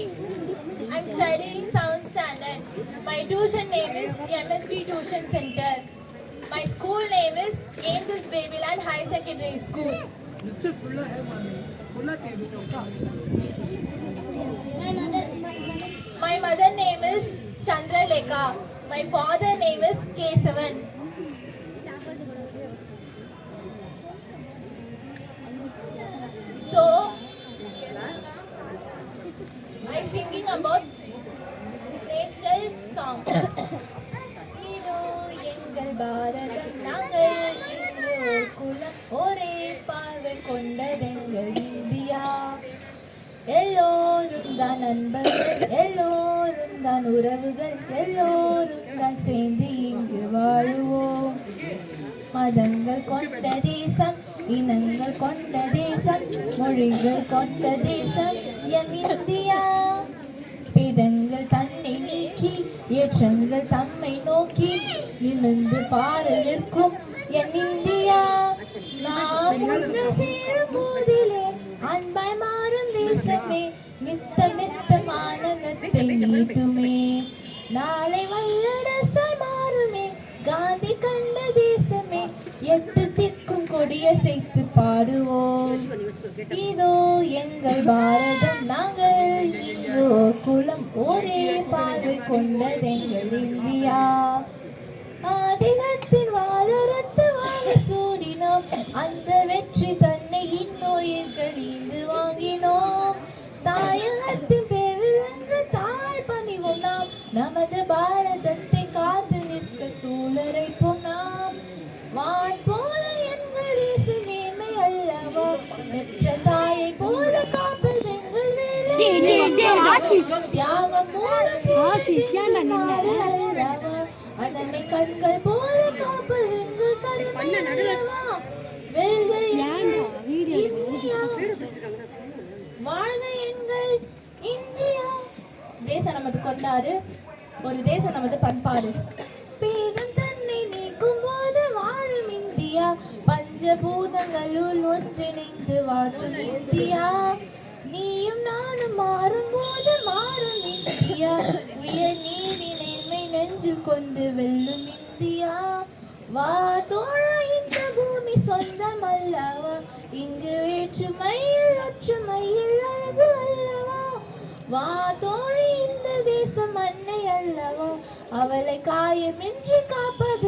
Jyoti. I'm studying 7th standard. My tuition name is MSB Tuition Center. My school name is Angels Babyland High Secondary School. My mother name is Chandralekha. My father name is Kesavan. So, I singing about national song. இதோ எங்கள் பாரதம் நாங்கள் இங்கு ஓர் குலம் ஒரே பார்வை கொண்டதெங்கள் India எல்லோரும் தான் நண்பர்கள் எல்லோரும் தான் உறவுகள் எல்லோரும் தான் சேர்ந்து இங்கு வாழுவோம் மதங்கள் கொண்ட தேசம் இனங்கள் கொண்ட தேசம் மொழிகள் கொண்ட தேசம் எம் இந்தியா பேதங்கள் தன்னை நீக்கி ஏற்றங்கள் தம்மை நோக்கி நிமிர்ந்து பாட நிற்கும் என் இந்தியா நாம் ஒன்று சேரும் போதிலே அன்பாய் மாறும் தேசமே நித்தம் நித்தம் ஆனந்தத்தை நீட்டுமே நாளை வல்லரசாய் மாறுமே காந்தி கண்ட தேசமே எட்டு திக்கும் கொடியசைத்து பாடுவோம் இதோ எங்கள் பாரதம் நாங்கள் இங்கு குலம் ஒரே பார்வை கொண்டதெங்கள் இந்தியா ஆதிகத்தின் வாழறத்து வாழ சூடினோம் அந்த வெற்றி தன்னை இன்னுயிர்கள் இங்கு வாங்கினோம் தாயகத்தின் பேரில் அங்கு தாழ் பணிவோம் நாம் நமது பாரதத்தை காத்து நிற்க சூழரைப்போம் நாம் வான் போல எங்கள் தேச மேன்மை அல்லவா பெற்ற தாயை போல காப்பது எங்கள் வேலை தியாகம் அல்லவா அதனை கண்கள் போல காப்பது எங்கள் கடமை அல்லவா வெல்க இந்தியா வாழ்க எங்கள் இந்தியா தேசம் நமது கொண்டாடு ஒரு தேசம் நமது பண்பாடு பேதம் தன்னை நீக்கும் போது வாழும் இந்தியா பஞ்சபூதங்களுள் ஒன்றிணைந்து வாழ்த்தும் இந்தியா நீயும் நானும் மாறும் போது மாறும் இந்தியா உயர் நீதி நேர்மை நெஞ்சில் கொண்டு வெல்லும் இந்தியா வா தோழ இந்த பூமி சொந்தம் அல்லவா இங்கு வேற்றுமையில் ஒற்றுமையில் அழகு அல்லவா வா தோழி இந்த தேசம் அன்னை அல்லவா அவளை காயமின்றி காப்பது